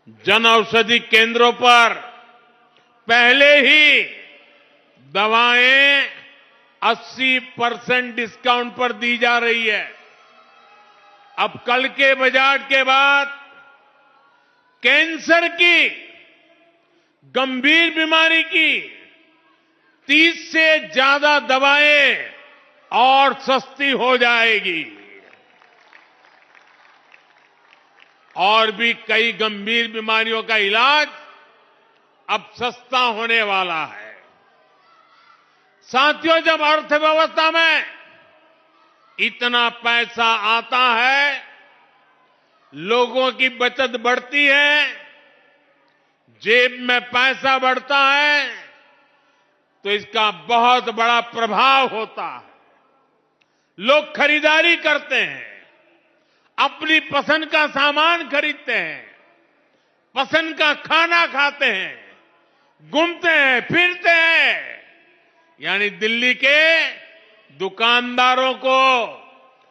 जन औषधि केंद्रों पर पहले ही दवाएं 80% डिस्काउंट पर दी जा रही है। अब कल के बजट के बाद कैंसर की गंभीर बीमारी की 30 से ज्यादा दवाएं और सस्ती हो जाएगी और भी कई गंभीर बीमारियों का इलाज अब सस्ता होने वाला है। साथियों, जब अर्थव्यवस्था में इतना पैसा आता है, लोगों की बचत बढ़ती है, जेब में पैसा बढ़ता है, तो इसका बहुत बड़ा प्रभाव होता है। लोग खरीदारी करते हैं, अपनी पसंद का सामान खरीदते हैं, पसंद का खाना खाते हैं, घूमते हैं, फिरते हैं। यानी दिल्ली के दुकानदारों को,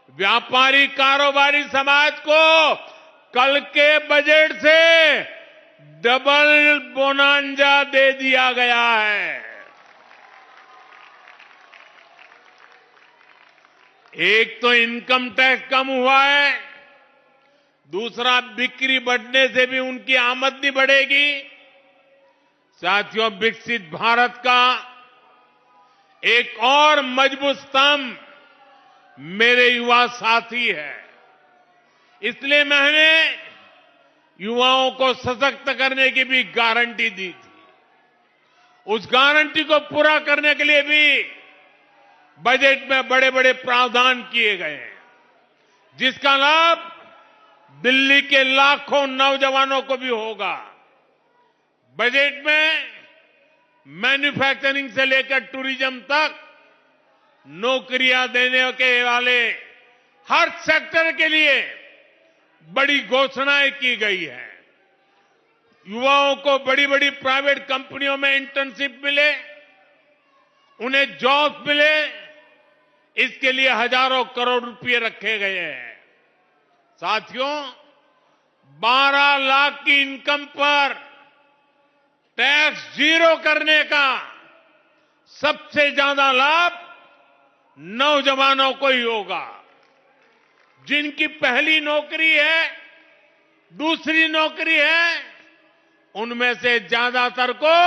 व्यापारी कारोबारी समाज को कल के बजट से डबल बोनांजा दे दिया गया है। एक तो इनकम टैक्स कम हुआ है, दूसरा बिक्री बढ़ने से भी उनकी आमदनी बढ़ेगी। साथियों, विकसित भारत का एक और मजबूत स्तंभ मेरे युवा साथी है। इसलिए मैंने युवाओं को सशक्त करने की भी गारंटी दी थी। उस गारंटी को पूरा करने के लिए भी बजट में बड़े बड़े प्रावधान किए गए हैं, जिसका लाभ दिल्ली के लाखों नौजवानों को भी होगा। बजट में मैन्युफैक्चरिंग से लेकर टूरिज्म तक नौकरियां देने के वाले हर सेक्टर के लिए बड़ी घोषणाएं की गई है। युवाओं को बड़ी बड़ी प्राइवेट कंपनियों में इंटर्नशिप मिले, उन्हें जॉब मिले, इसके लिए हजारों करोड़ रुपए रखे गए हैं। साथियों, 12 लाख की इनकम पर टैक्स जीरो करने का सबसे ज्यादा लाभ नौजवानों को ही होगा। जिनकी पहली नौकरी है, दूसरी नौकरी है, उनमें से ज्यादातर को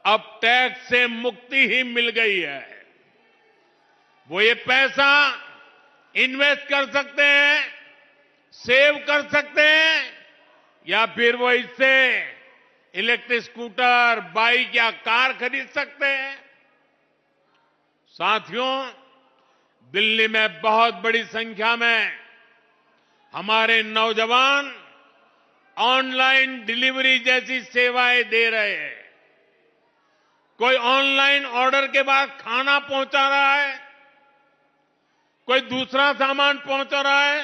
अब टैक्स से मुक्ति ही मिल गई है। वो ये पैसा इन्वेस्ट कर सकते हैं, सेव कर सकते हैं, या फिर वो इससे इलेक्ट्रिक स्कूटर, बाइक या कार खरीद सकते हैं। साथियों, दिल्ली में बहुत बड़ी संख्या में हमारे नौजवान ऑनलाइन डिलीवरी जैसी सेवाएं दे रहे हैं। कोई ऑनलाइन ऑर्डर के बाद खाना पहुंचा रहा है, कोई दूसरा सामान पहुंचा रहा है,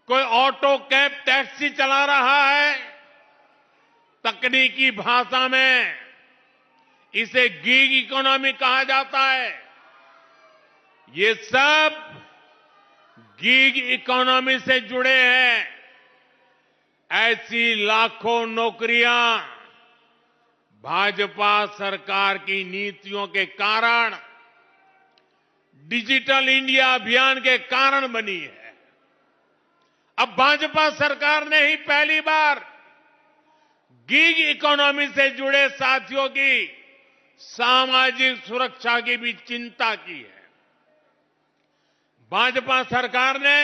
कोई ऑटो, कैब, टैक्सी चला रहा है। तकनीकी भाषा में इसे गिग इकोनॉमी कहा जाता है। ये सब गिग इकोनॉमी से जुड़े हैं। ऐसी लाखों नौकरियां भाजपा सरकार की नीतियों के कारण, डिजिटल इंडिया अभियान के कारण बनी है। अब भाजपा सरकार ने ही पहली बार गिग इकोनॉमी से जुड़े साथियों की सामाजिक सुरक्षा की भी चिंता की है। भाजपा सरकार ने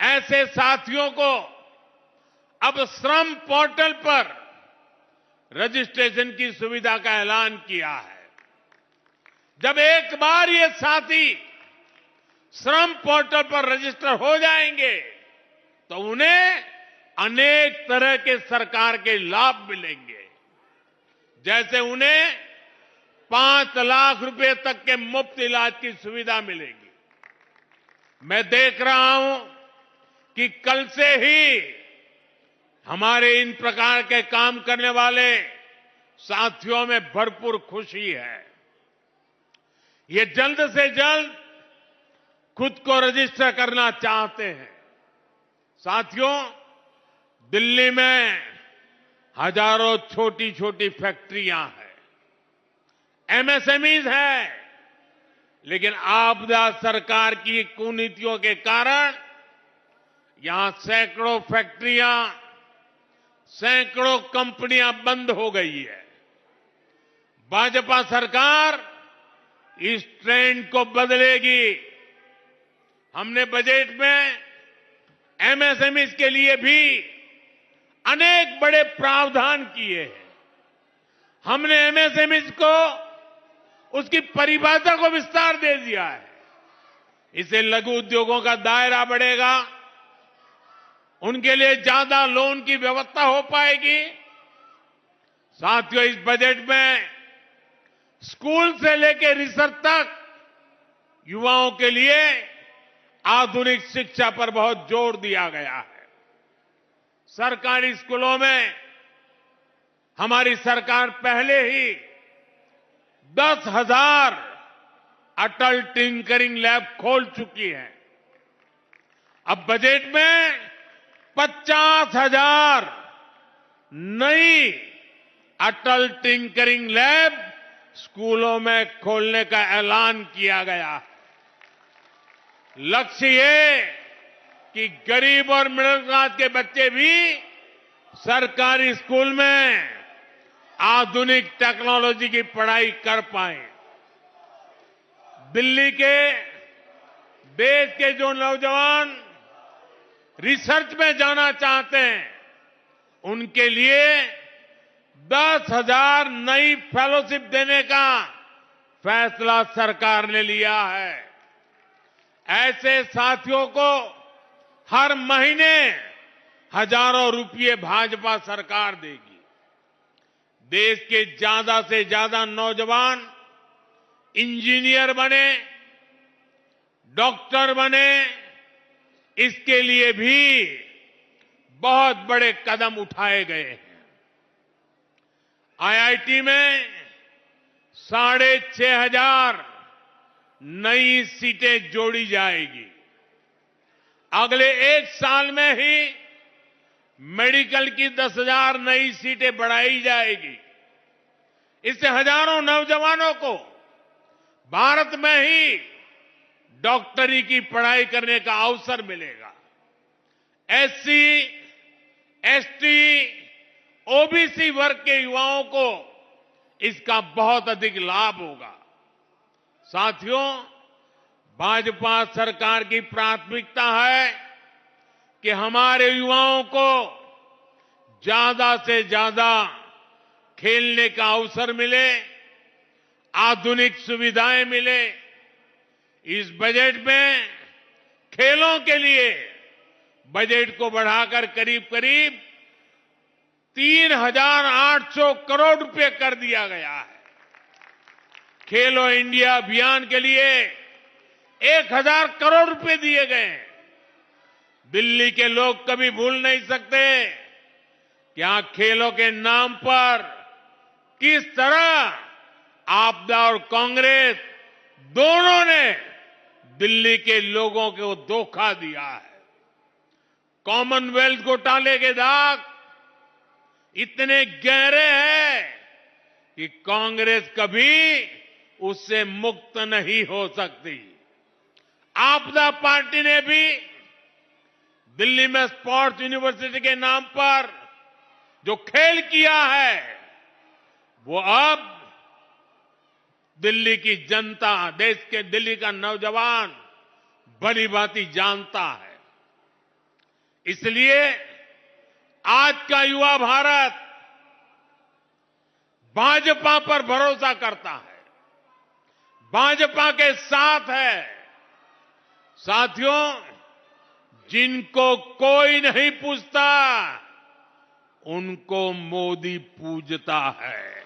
ऐसे साथियों को अब श्रम पोर्टल पर रजिस्ट्रेशन की सुविधा का ऐलान किया है। जब एक बार ये साथी श्रम पोर्टल पर रजिस्टर हो जाएंगे तो उन्हें अनेक तरह के सरकार के लाभ मिलेंगे। जैसे उन्हें 5 लाख रुपए तक के मुफ्त इलाज की सुविधा मिलेगी। मैं देख रहा हूं कि कल से ही हमारे इन प्रकार के काम करने वाले साथियों में भरपूर खुशी है। ये जल्द से जल्द खुद को रजिस्टर करना चाहते हैं। साथियों, दिल्ली में हजारों छोटी छोटी फैक्ट्रियां हैं, एमएसएमईज है, लेकिन आपदा सरकार की कुनीतियों के कारण यहां सैकड़ों फैक्ट्रियां, सैकड़ों कंपनियां बंद हो गई है। भाजपा सरकार इस ट्रेंड को बदलेगी। हमने बजट में एमएसएमईज के लिए भी अनेक बड़े प्रावधान किए हैं। हमने एमएसएमईज को उसकी परिभाषा को विस्तार दे दिया है। इससे लघु उद्योगों का दायरा बढ़ेगा, उनके लिए ज्यादा लोन की व्यवस्था हो पाएगी। साथियों, इस बजट में स्कूल से लेकर रिसर्च तक युवाओं के लिए आधुनिक शिक्षा पर बहुत जोर दिया गया है। सरकारी स्कूलों में हमारी सरकार पहले ही 10,000 अटल टिंकरिंग लैब खोल चुकी है। अब बजट में 50,000 नई अटल टिंकरिंग लैब स्कूलों में खोलने का ऐलान किया गया है। लक्ष्य ये कि गरीब और मिडिल क्लास के बच्चे भी सरकारी स्कूल में आधुनिक टेक्नोलॉजी की पढ़ाई कर पाए। दिल्ली के, देश के जो नौजवान रिसर्च में जाना चाहते हैं, उनके लिए 10,000 नई फेलोशिप देने का फैसला सरकार ने लिया है। ऐसे साथियों को हर महीने हजारों रुपये भाजपा सरकार देगी। देश के ज्यादा से ज्यादा नौजवान इंजीनियर बने, डॉक्टर बने, इसके लिए भी बहुत बड़े कदम उठाए गए हैं। आईआईटी में 6,500 नई सीटें जोड़ी जाएगी। अगले एक साल में ही मेडिकल की 10,000 नई सीटें बढ़ाई जाएगी। इससे हजारों नौजवानों को भारत में ही डॉक्टरी की पढ़ाई करने का अवसर मिलेगा। एससी, एसटी, ओबीसी वर्ग के युवाओं को इसका बहुत अधिक लाभ होगा। साथियों, भाजपा सरकार की प्राथमिकता है कि हमारे युवाओं को ज्यादा से ज्यादा खेलने का अवसर मिले, आधुनिक सुविधाएं मिले। इस बजट में खेलों के लिए बजट को बढ़ाकर करीब करीब 3,800 करोड़ रुपए कर दिया गया है। खेलो इंडिया अभियान के लिए 1,000 करोड़ रुपए दिए गए हैं। दिल्ली के लोग कभी भूल नहीं सकते कि यहां खेलों के नाम पर किस तरह आपदा और कांग्रेस दोनों ने दिल्ली के लोगों को धोखा दिया है। कॉमनवेल्थ घोटाले के दाग इतने गहरे हैं कि कांग्रेस कभी उससे मुक्त नहीं हो सकती। आपदा पार्टी ने भी दिल्ली में स्पोर्ट्स यूनिवर्सिटी के नाम पर जो खेल किया है, वो अब दिल्ली की जनता, देश के दिल्ली का नौजवान भली भांति जानता है। इसलिए आज का युवा भारत भाजपा पर भरोसा करता है, भाजपा के साथ है। साथियों, जिनको कोई नहीं पूछता, उनको मोदी पूजता है।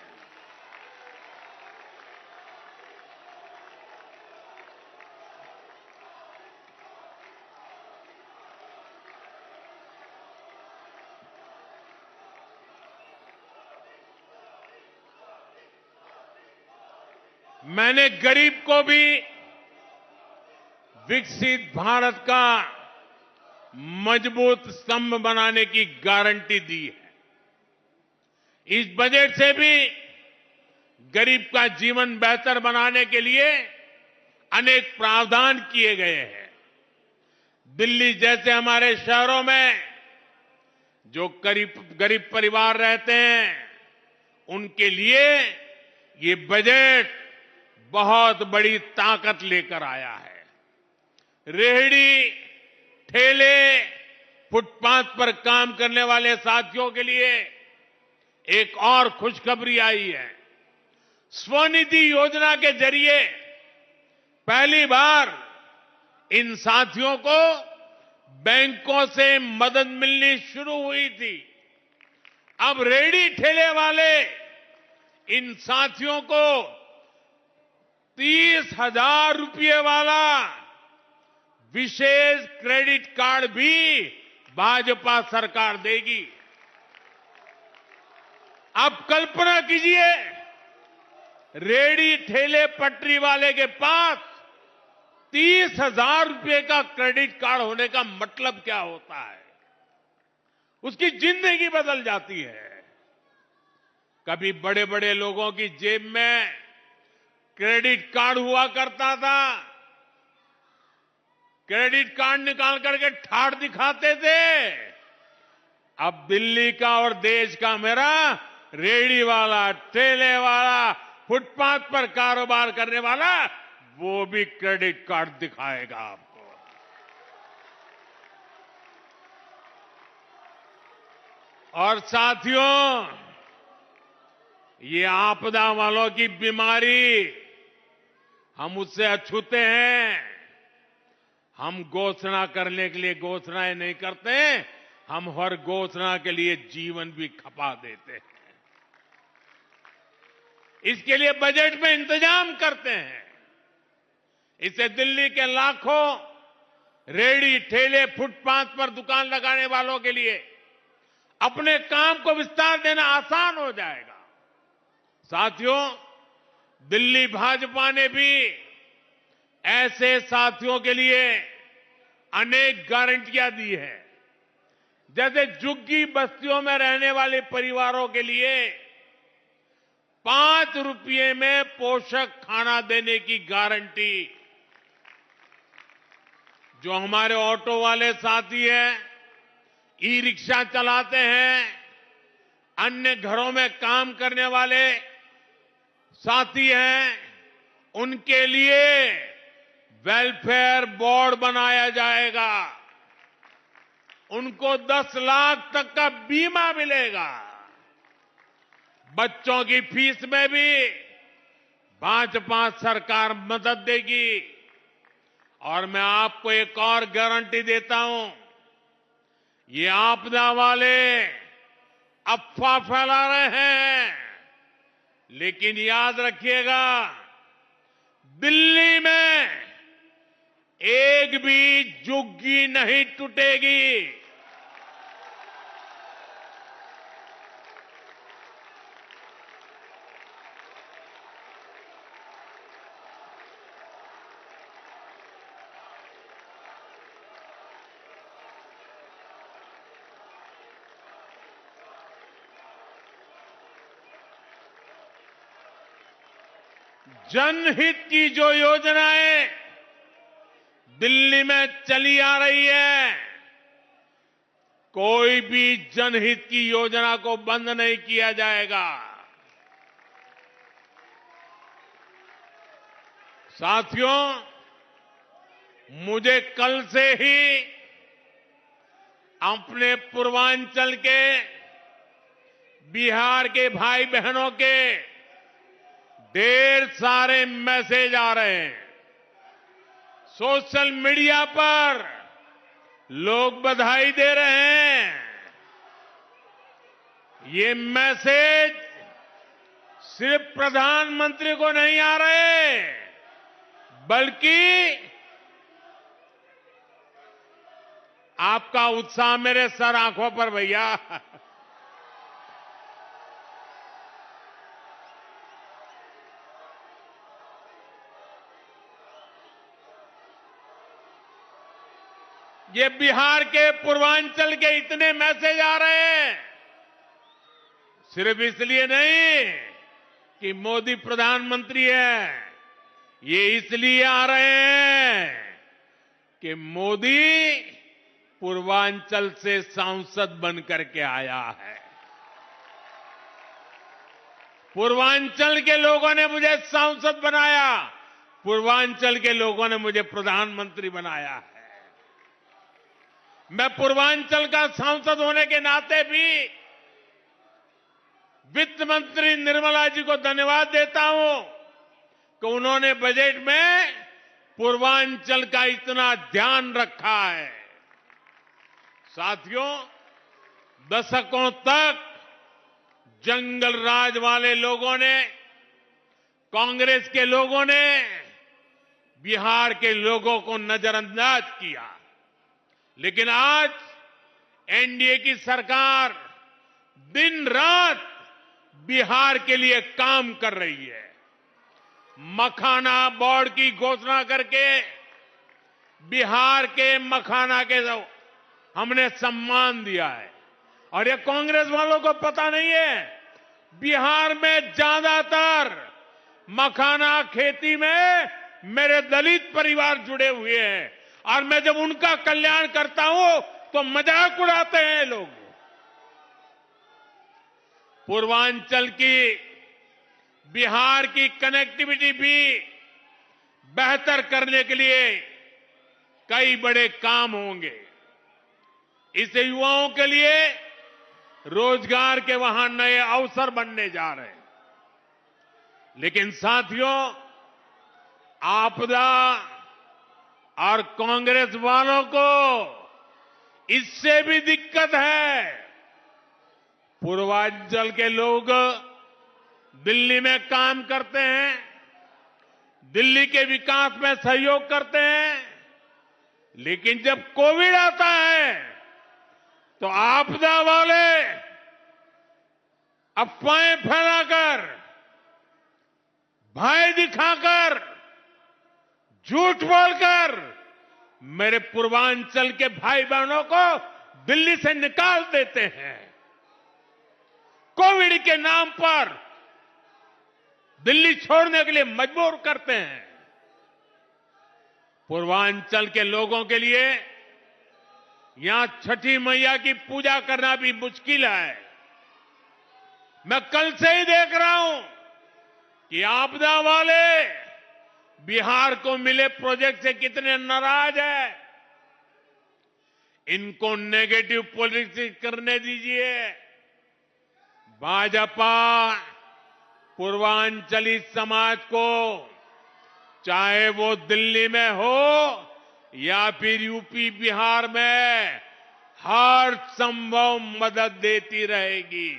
मैंने गरीब को भी विकसित भारत का मजबूत स्तंभ बनाने की गारंटी दी है। इस बजट से भी गरीब का जीवन बेहतर बनाने के लिए अनेक प्रावधान किए गए हैं। दिल्ली जैसे हमारे शहरों में जो गरीब परिवार रहते हैं, उनके लिए ये बजट बहुत बड़ी ताकत लेकर आया है। रेहड़ी, ठेले, फुटपाथ पर काम करने वाले साथियों के लिए एक और खुशखबरी आई है। स्वनिधि योजना के जरिए पहली बार इन साथियों को बैंकों से मदद मिलनी शुरू हुई थी। अब रेहड़ी ठेले वाले इन साथियों को 30,000 रुपये वाला विशेष क्रेडिट कार्ड भी भाजपा सरकार देगी। आप कल्पना कीजिए, रेहड़ी ठेले पटरी वाले के पास 30,000 रुपये का क्रेडिट कार्ड होने का मतलब क्या होता है। उसकी जिंदगी बदल जाती है। कभी बड़े बड़े लोगों की जेब में क्रेडिट कार्ड हुआ करता था, क्रेडिट कार्ड निकाल करके ठाठ दिखाते थे। अब दिल्ली का और देश का मेरा रेहड़ी वाला, ठेले वाला, फुटपाथ पर कारोबार करने वाला, वो भी क्रेडिट कार्ड दिखाएगा आपको। और साथियों, ये आपदा वालों की बीमारी, हम उससे अछूते हैं। हम घोषणा करने के लिए घोषणाएं नहीं करते, हम हर घोषणा के लिए जीवन भी खपा देते हैं। इसके लिए बजट में इंतजाम करते हैं। इससे दिल्ली के लाखों रेहड़ी, ठेले, फुटपाथ पर दुकान लगाने वालों के लिए अपने काम को विस्तार देना आसान हो जाएगा। साथियों, दिल्ली भाजपा ने भी ऐसे साथियों के लिए अनेक गारंटियां दी है। जैसे झुग्गी बस्तियों में रहने वाले परिवारों के लिए 5 रुपये में पोषक खाना देने की गारंटी। जो हमारे ऑटो वाले साथी हैं, ई रिक्शा चलाते हैं, अन्य घरों में काम करने वाले साथी हैं, उनके लिए वेलफेयर बोर्ड बनाया जाएगा। उनको 10 लाख तक का बीमा मिलेगा। बच्चों की फीस में भी भाजपा सरकार मदद देगी। और मैं आपको एक और गारंटी देता हूं, ये आपदा वाले अफवाह फैला रहे हैं, लेकिन याद रखिएगा, दिल्ली में एक भी झुग्गी नहीं टूटेगी। जनहित की जो योजनाएं दिल्ली में चली आ रही है, कोई भी जनहित की योजना को बंद नहीं किया जाएगा। साथियों, मुझे कल से ही अपने पूर्वांचल के, बिहार के भाई बहनों के ढेर सारे मैसेज आ रहे हैं। सोशल मीडिया पर लोग बधाई दे रहे हैं। ये मैसेज सिर्फ प्रधानमंत्री को नहीं आ रहे, बल्कि आपका उत्साह मेरे सर आंखों पर भैया। ये बिहार के पूर्वांचल के इतने मैसेज आ रहे हैं, सिर्फ इसलिए नहीं कि मोदी प्रधानमंत्री है, ये इसलिए आ रहे हैं कि मोदी पूर्वांचल से सांसद बन करके आया है। पूर्वांचल के लोगों ने मुझे सांसद बनाया, पूर्वांचल के लोगों ने मुझे प्रधानमंत्री बनाया है। मैं पूर्वांचल का सांसद होने के नाते भी वित्त मंत्री निर्मला जी को धन्यवाद देता हूं कि उन्होंने बजट में पूर्वांचल का इतना ध्यान रखा है। साथियों, दशकों तक जंगल राज वाले लोगों ने, कांग्रेस के लोगों ने बिहार के लोगों को नजरअंदाज किया, लेकिन आज एनडीए की सरकार दिन रात बिहार के लिए काम कर रही है। मखाना बोर्ड की घोषणा करके बिहार के मखाना के हमने सम्मान दिया है। और ये कांग्रेस वालों को पता नहीं है, बिहार में ज्यादातर मखाना खेती में मेरे दलित परिवार जुड़े हुए हैं, और मैं जब उनका कल्याण करता हूं तो मजाक उड़ाते हैं लोग। पूर्वांचल की, बिहार की कनेक्टिविटी भी बेहतर करने के लिए कई बड़े काम होंगे। इससे युवाओं के लिए रोजगार के वहां नए अवसर बनने जा रहे हैं। लेकिन साथियों, आपदा और कांग्रेस वालों को इससे भी दिक्कत है। पूर्वांचल के लोग दिल्ली में काम करते हैं, दिल्ली के विकास में सहयोग करते हैं, लेकिन जब कोविड आता है तो आपदा वाले अफवाहें फैलाकर, भय दिखाकर, झूठ बोलकर मेरे पूर्वांचल के भाई बहनों को दिल्ली से निकाल देते हैं। कोविड के नाम पर दिल्ली छोड़ने के लिए मजबूर करते हैं। पूर्वांचल के लोगों के लिए यहां छठी मैया की पूजा करना भी मुश्किल है। मैं कल से ही देख रहा हूं कि आपदा वाले बिहार को मिले प्रोजेक्ट से कितने नाराज है। इनको नेगेटिव पॉलिटिक्स करने दीजिए। भाजपा पूर्वांचली समाज को, चाहे वो दिल्ली में हो या फिर यूपी बिहार में, हर संभव मदद देती रहेगी।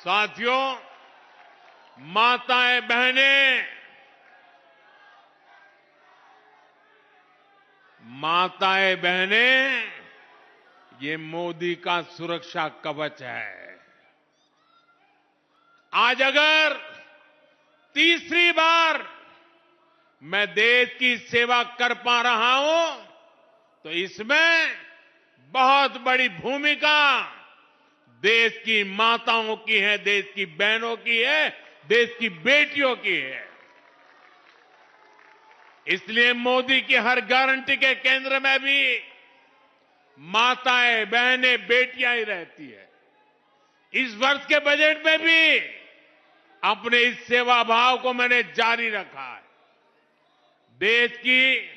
साथियों, माताएं बहनें, ये मोदी का सुरक्षा कवच है। आज अगर तीसरी बार मैं देश की सेवा कर पा रहा हूं तो इसमें बहुत बड़ी भूमिका देश की माताओं की है, देश की बहनों की है, देश की बेटियों की है। इसलिए मोदी की हर गारंटी के केंद्र में भी माताएं, बहनें, बेटियां ही रहती है। इस वर्ष के बजट में भी अपने इस सेवा भाव को मैंने जारी रखा है। देश की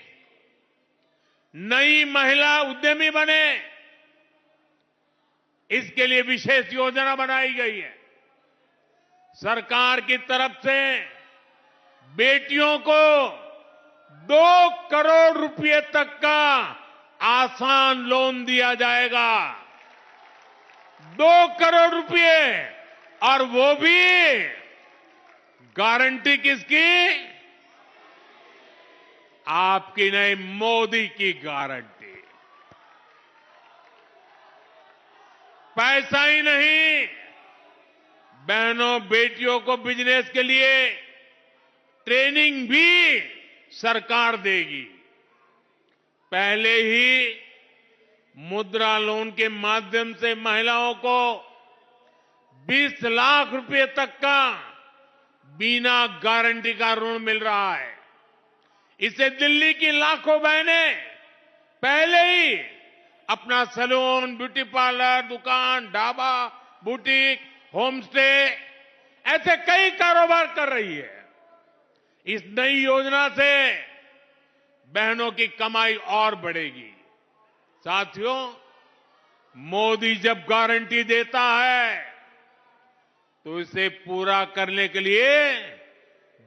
नई महिला उद्यमी बने, इसके लिए विशेष योजना बनाई गई है। सरकार की तरफ से बेटियों को 2 करोड़ रुपए तक का आसान लोन दिया जाएगा। 2 करोड़ रुपए, और वो भी गारंटी किसकी? आपकी नहीं, मोदी की गारंटी। पैसा ही नहीं, बहनों बेटियों को बिजनेस के लिए ट्रेनिंग भी सरकार देगी। पहले ही मुद्रा लोन के माध्यम से महिलाओं को 20 लाख रुपए तक का बिना गारंटी का ऋण मिल रहा है। इसे दिल्ली की लाखों बहनें पहले ही अपना सैलून, ब्यूटी पार्लर, दुकान, ढाबा, बुटीक, होम स्टे ऐसे कई कारोबार कर रही है। इस नई योजना से बहनों की कमाई और बढ़ेगी। साथियों, मोदी जब गारंटी देता है तो इसे पूरा करने के लिए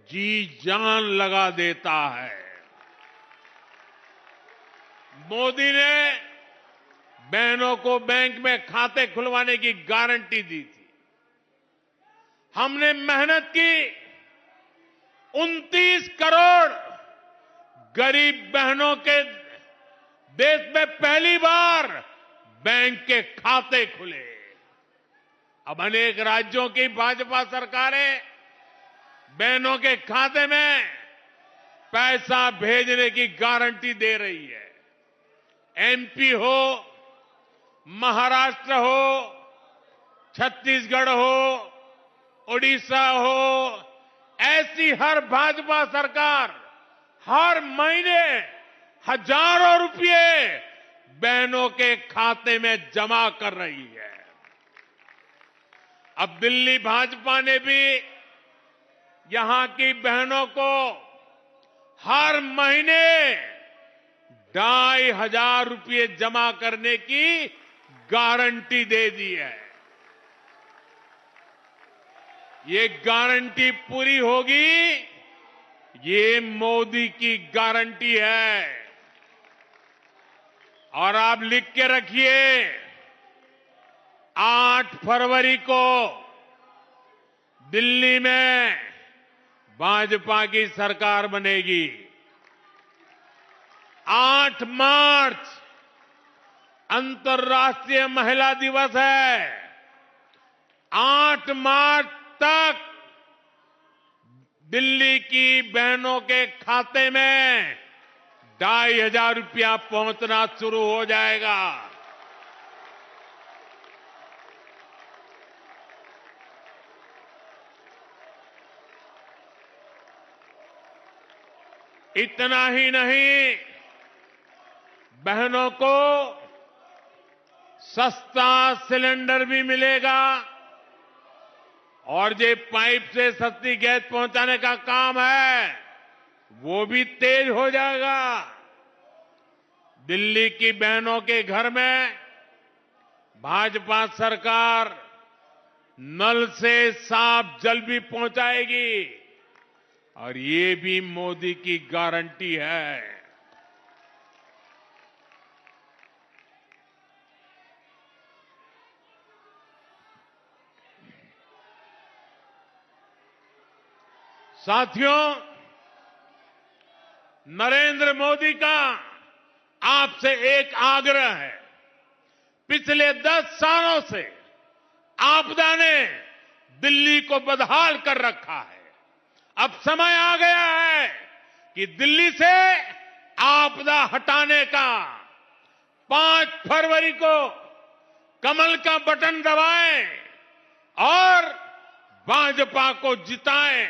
जी जान लगा देता है। मोदी ने बहनों को बैंक में खाते खुलवाने की गारंटी दी थी। हमने मेहनत की 29 करोड़ गरीब बहनों के देश में पहली बार बैंक के खाते खुले। अब अनेक राज्यों की भाजपा सरकारें बहनों के खाते में पैसा भेजने की गारंटी दे रही है। एमपी हो, महाराष्ट्र हो, छत्तीसगढ़ हो, ओडिशा हो, ऐसी हर भाजपा सरकार हर महीने हजारों रुपए बहनों के खाते में जमा कर रही है। अब दिल्ली भाजपा ने भी यहां की बहनों को हर महीने 2,500 रुपए जमा करने की गारंटी दे दी है। ये गारंटी पूरी होगी, ये मोदी की गारंटी है। और आप लिख के रखिए, 8 फरवरी को दिल्ली में भाजपा की सरकार बनेगी। 8 मार्च अंतर्राष्ट्रीय महिला दिवस है। 8 मार्च तक दिल्ली की बहनों के खाते में 2,500 रुपया पहुंचना शुरू हो जाएगा। इतना ही नहीं, बहनों को सस्ता सिलेंडर भी मिलेगा और जो पाइप से सस्ती गैस पहुंचाने का काम है वो भी तेज हो जाएगा। दिल्ली की बहनों के घर में भाजपा सरकार नल से साफ जल भी पहुंचाएगी और ये भी मोदी की गारंटी है। साथियों, नरेंद्र मोदी का आपसे एक आग्रह है। पिछले 10 सालों से आपदा ने दिल्ली को बदहाल कर रखा है। अब समय आ गया है कि दिल्ली से आपदा हटाने का 5 फरवरी को कमल का बटन दबाएं और भाजपा को जिताएं।